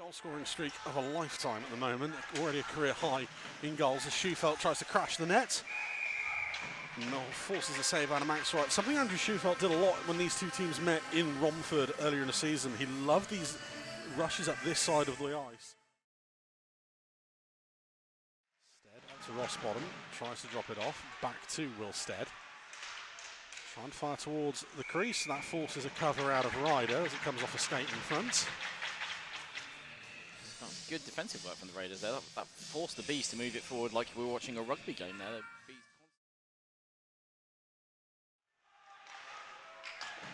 Goal-scoring streak of a lifetime at the moment, already a career high in goals as Schufelt tries to crash the net. No, forces a save out of Max Wright. Something Andrew Schufelt did a lot when these two teams met in Romford earlier in the season. He loved these rushes up this side of the ice. Stead out to Rossbottom, tries to drop it off, back to Will Stead. Try and fire towards the crease, that forces a cover out of Ryder as it comes off a skate in front. Good defensive work from the Raiders there. That forced the Bees to move it forward like we were watching a rugby game there.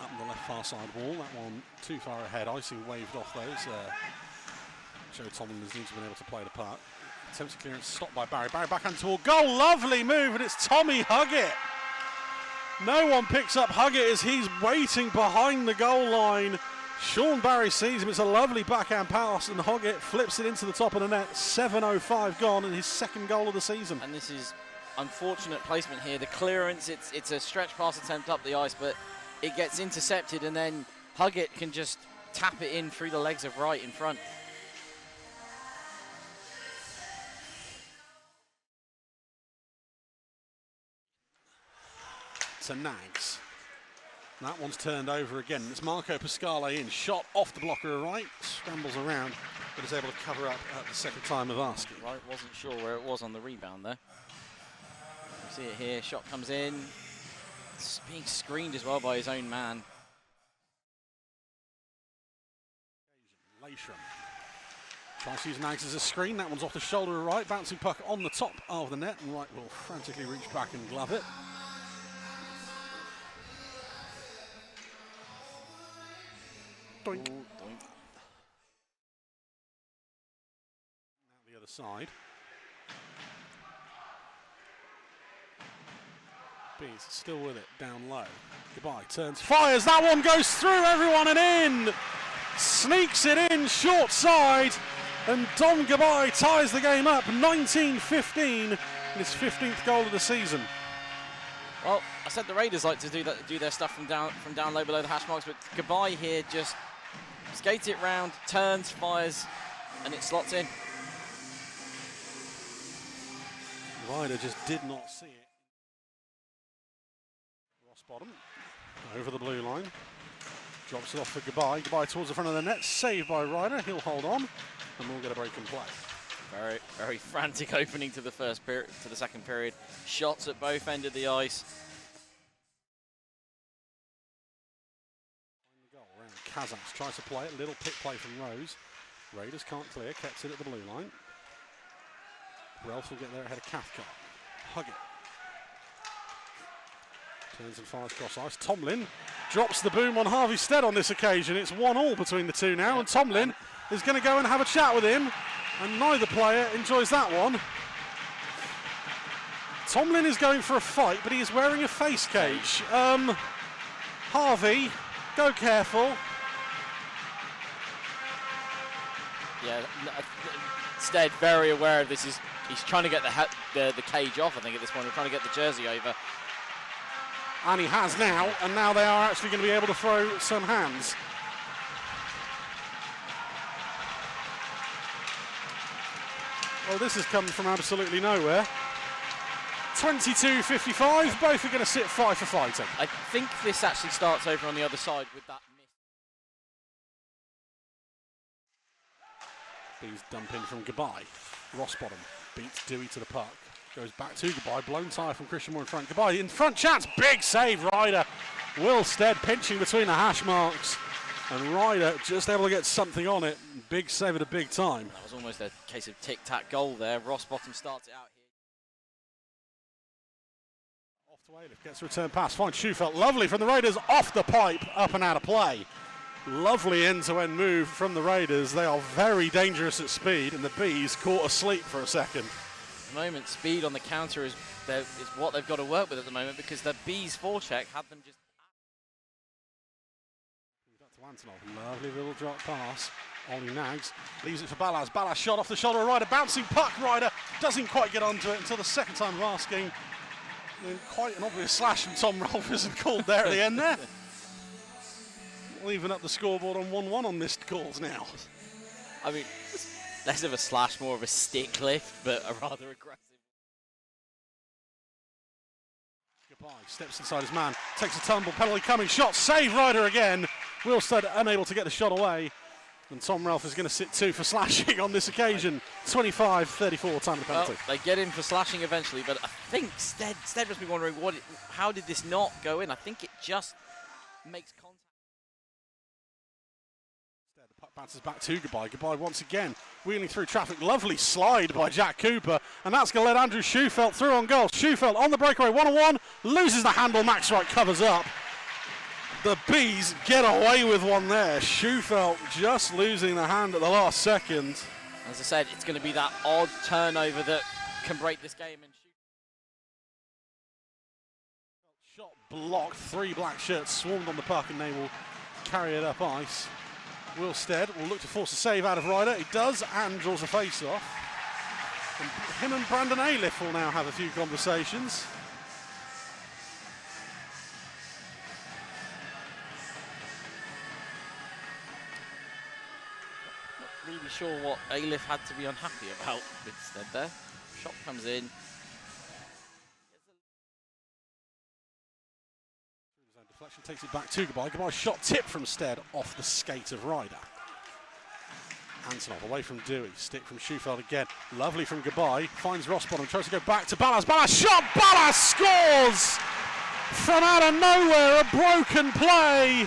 Up the left far side wall, that one too far ahead. Icing waved off those. Joe Tomlin has needs to been able to play the part. Attempted clearance stopped by Barry. Barry backhand toward goal. Lovely move, and it's Tommy Huggett. No one picks up Huggett as he's waiting behind the goal line. Sean Barry sees him. It's a lovely backhand pass, and Huggett flips it into the top of the net. 7:05 gone, and his second goal of the season. And this is unfortunate placement here. The clearance, it's a stretch pass attempt up the ice, but it gets intercepted, and then Huggett can just tap it in through the legs of Wright in front. To Nags. That one's turned over again. It's Marco Pasquale in. Shot off the blocker of Wright. Scrambles around, but is able to cover up at the second time of asking. Wright wasn't sure where it was on the rebound there. You see it here. Shot comes in. It's being screened as well by his own man. Lashram tries to use Nags as a screen. That one's off the shoulder of Wright. Bouncing puck on the top of the net, and Wright will frantically reach back and glove it. Doink. Ooh, doink. Now the other side. Bees still with it, down low. Goodbye, turns, fires, that one goes through everyone and in! Sneaks it in, short side, and Dom Goodbye ties the game up, 19-15, his 15th goal of the season. Well, I said the Raiders like to do their stuff from down low below the hash marks, but Goodbye here just skates it round, turns, fires, and it slots in. Ryder just did not see it. Rossbottom over the blue line, drops it off for Goodbye. Goodbye towards the front of the net, saved by Ryder. He'll hold on, and we'll get a break and play. Very, very frantic opening to the first period, to the second period. Shots at both ends of the ice. Kazaks tries to play it, little pick play from Rose. Raiders can't clear, kept it at the blue line. Ralph will get there ahead of Cathcart. Huggett turns and fires cross ice. Tomlin drops the boom on Harvey Stead on this occasion. It's 1-1 between the two now, and Tomlin is going to go and have a chat with him, and neither player enjoys that one. Tomlin is going for a fight, but he is wearing a face cage. Harvey, go careful. Yeah, Stead very aware of this. He's trying to get the cage off, I think, at this point. He's trying to get the jersey over. And he has now, and now they are actually going to be able to throw some hands. Well, this has come from absolutely nowhere. 22-55, both are going to sit 5 for fighting. I think this actually starts over on the other side with that miss. Bees dump in from Goodbye. Rossbottom beats Dewey to the puck. Goes back to Goodbye. Blown tire from Christian Moore in front. Goodbye in front. Chance. Big save, Ryder. Will Stead pinching between the hash marks. And Ryder just able to get something on it. Big save at a big time. That was almost a case of tic-tac goal there. Rossbottom starts it out here. Off to Ailiff. Gets a return pass. Finds Schufelt. Lovely from the Raiders. Off the pipe. Up and out of play. Lovely end-to-end move from the Raiders. They are very dangerous at speed, and the Bees caught asleep for a second. At the moment, speed on the counter is what they've got to work with at the moment, because the Bees forecheck had them just... Back to Antonov. Lovely little drop pass. Ollie Nags leaves it for Ballas. Ballas shot off the shoulder of Ryder. Bouncing puck. Ryder doesn't quite get onto it until the second time of asking. And quite an obvious slash from Tom Rolfe isn't called there at the end there. Leaving up the scoreboard on 1-1 on missed calls now. I mean, less of a slash, more of a stick lift, but a rather aggressive. Goodbye. Steps inside his man, takes a tumble, penalty coming, shot, save Ryder again. Wilstead unable to get the shot away. And Tom Ralph is going to sit 2 for slashing on this occasion. 25-34 time of the penalty. Well, they get in for slashing eventually, but I think Stead must be wondering how did this not go in? I think it just makes contact. Stead, the puck bounces back to Goodbye. Goodbye once again, wheeling through traffic. Lovely slide by Jack Cooper, and that's going to let Andrew Schufelt through on goal. Schufelt on the breakaway, 1-on-1, loses the handle. Max Wright covers up. The Bees get away with one there. Schufelt just losing the hand at the last second. As I said, it's going to be that odd turnover that can break this game. And shot blocked. 3 black shirts swarmed on the puck, and they will carry it up ice. Wilstead will look to force a save out of Ryder. He does, and draws a face-off. And him and Brandon Aliff will now have a few conversations. really sure what Aliff had to be unhappy about instead there. Shot comes in. Deflection takes it back to Goodbye. Goodbye shot tip from Stead off the skate of Ryder. Antonov away from Dewey. Stick from Schufelt again. Lovely from Goodbye. Finds Rossbottom. Tries to go back to Ballas. Ballas shot. Ballas scores from out of nowhere. A broken play.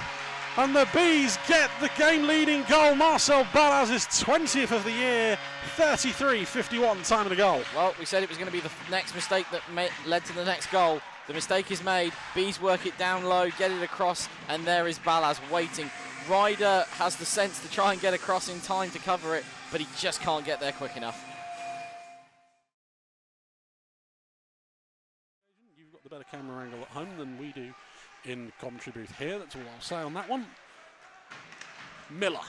And the Bees get the game-leading goal. Marcel Ballas' 20th of the year. 33-51 time of the goal. Well, we said it was going to be the next mistake that led to the next goal. The mistake is made. Bees work it down low, get it across, and there is Ballas waiting. Ryder has the sense to try and get across in time to cover it, but he just can't get there quick enough. You've got the better camera angle at home than we do in commentary booth here. That's all I'll say on that one. Miller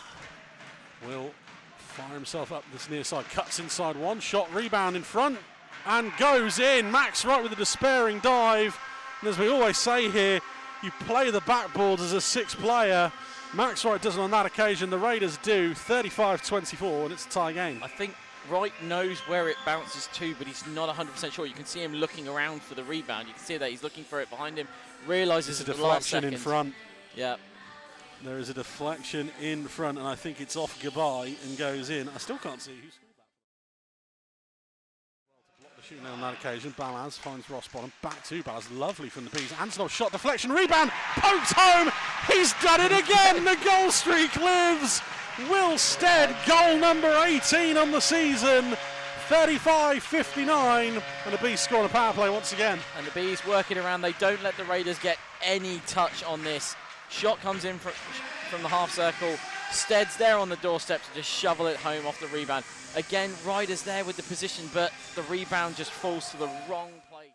will fire himself up this near side. Cuts inside one. Shot, rebound in front. And goes in. Max Wright with a despairing dive. And as we always say here, you play the backboards as a sixth player. Max Wright doesn't on that occasion. The Raiders do. 35-24, and it's a tie game. I think Wright knows where it bounces to, but he's not 100% sure. You can see him looking around for the rebound. You can see that he's looking for it behind him. Realises it's a at the last deflection second. in front. Yeah. There is a deflection in front, and I think it's off Goodbye and goes in. I still can't see who scored that. Well, to block the shooting on that occasion, Ballas finds Rossbottom. Back to Ballas, lovely from the Bees. Antonov shot, deflection, rebound, poked home. He's done it again. The goal streak lives. Will Stead, goal number 18 on the season. 35-59, and the Bees score on a power play once again. And the Bees working around. They don't let the Raiders get any touch on this. Shot comes in from the half circle. Stead's there on the doorstep to just shovel it home off the rebound. Again, Ryder's there with the position, but the rebound just falls to the wrong place.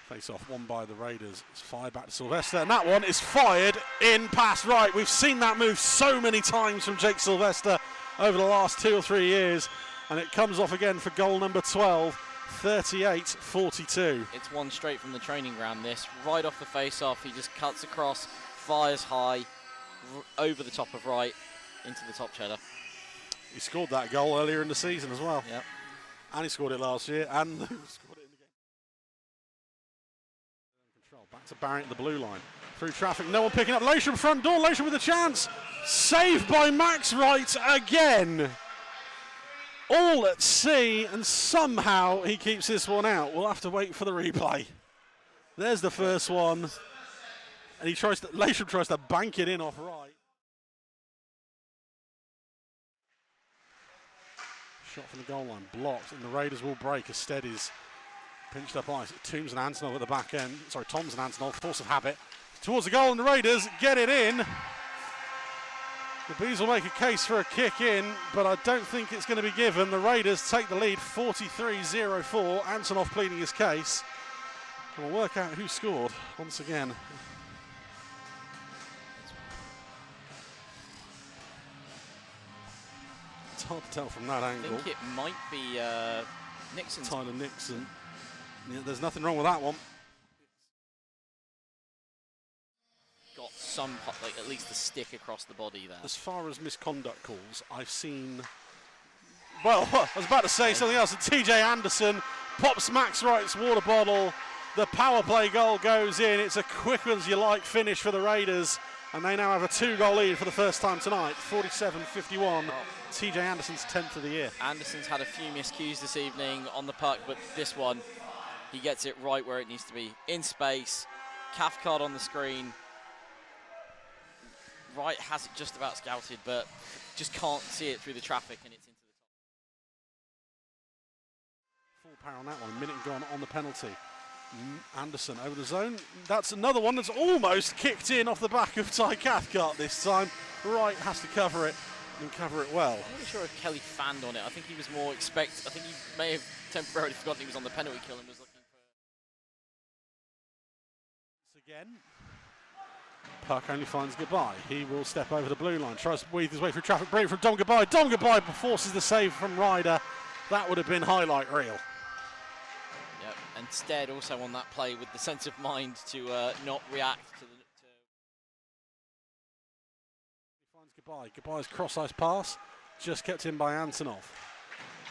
Face off won by the Raiders. It's fired back to Sylvester, and that one is fired in past right. We've seen that move so many times from Jake Sylvester over the last 2 or 3 years, and it comes off again for goal number 12, 38-42. It's one straight from the training ground, this. Right off the face-off, he just cuts across, fires high, over the top of right, into the top cheddar. He scored that goal earlier in the season as well. Yep. And he scored it last year, and scored it in the game. Control, back to Barrett at the blue line. Through traffic, no one picking up. Lation front door, Lation with a chance. Saved by Max Wright again. All at sea, and somehow he keeps this one out. We'll have to wait for the replay. There's the first one, and Lation tries to bank it in off right. Shot from the goal line, blocked, and the Raiders will break as Stead is pinched up ice. Toombs and Antonov at the back end. Sorry, Toms and Antonov, force of habit. Towards the goal, and the Raiders get it in. The Bees will make a case for a kick in, but I don't think it's going to be given. The Raiders take the lead 43-04. Antonov pleading his case. And we'll work out who scored once again. It's hard to tell from that angle. I think it might be Nixon. Tyler Nixon. Yeah, there's nothing wrong with that one. got some, like at least the stick across the body there. As far as misconduct calls, I've seen. Well, I was about to say something else. TJ Anderson pops Max Wright's water bottle. The power play goal goes in. It's a quick as you like finish for the Raiders, and they now have a 2-goal lead for the first time tonight. 47-51. TJ Anderson's 10th of the year. Anderson's had a few miscues this evening on the puck, but this one, he gets it right where it needs to be. In space, Cathcart on the screen. Wright has it just about scouted, but just can't see it through the traffic, and it's into the top. Full power on that one, a minute gone on the penalty. Anderson over the zone. That's another one that's almost kicked in off the back of Ty Cathcart this time. Wright has to cover it and cover it well. I'm not sure if Kelly fanned on it. I think he was more I think he may have temporarily forgotten he was on the penalty kill and was looking for... Again. Puck only finds Goodbye. He will step over the blue line, tries to weave his way through traffic. Brilliant from Dom Goodbye. Dom Goodbye forces the save from Ryder. That would have been highlight reel. Yep, and Stead also on that play with the sense of mind to not react to the... He finds Goodbye. Goodbye's cross-ice pass, just kept in by Antonov.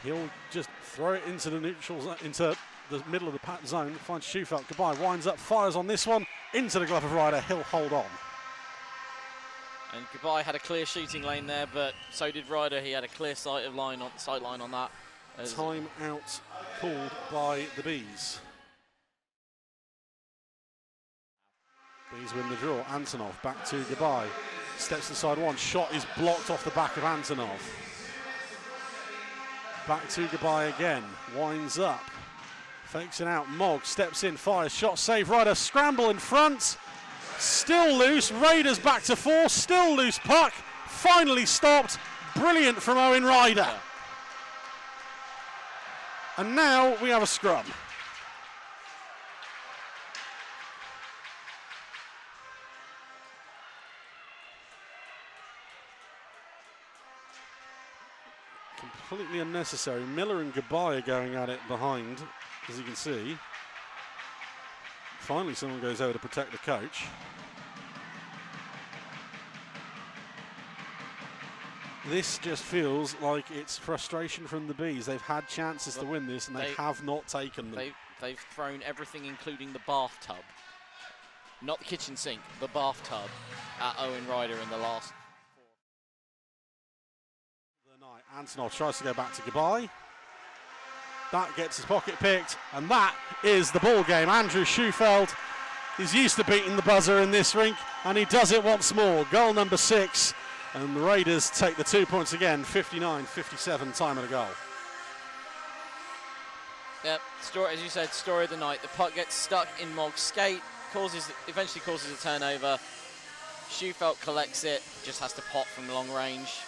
He'll just throw it into the neutral zone, into the middle of the zone, finds Schufelt. Goodbye, winds up, fires on this one, into the glove of Ryder. He'll hold on. And Goodbye had a clear shooting lane there, but so did Ryder. He had a clear sight line on that. Time out called by the Bees. Bees win the draw. Antonov back to Goodbye. Steps inside one. Shot is blocked off the back of Antonov. Back to Goodbye again. Winds up. Fakes it out. Mogg steps in. Fires. Shot save. Ryder scramble in front. Still loose. Raiders back to 4. Still loose puck. Finally stopped. Brilliant from Owen Ryder. Yeah. And now we have a scrum. Completely unnecessary. Miller and Goodbye are going at it behind, as you can see. Finally someone goes over to protect the coach. This just feels like it's frustration from the Bees. They've had chances to win this and they have not taken them. They've thrown everything, including the bathtub. Not the kitchen sink, the bathtub at Owen Ryder in the last 4. The night. Antonov tries to go back to Goodbye. That gets his pocket picked, and that is the ball game. Andrew Schufeld is used to beating the buzzer in this rink, and he does it once more. Goal number 6. And the Raiders take the 2 points again, 59-57, time of the goal. Yep, as you said, story of the night. The puck gets stuck in Mogg's skate, eventually causes a turnover. Schufelt collects it, just has to pop from long range.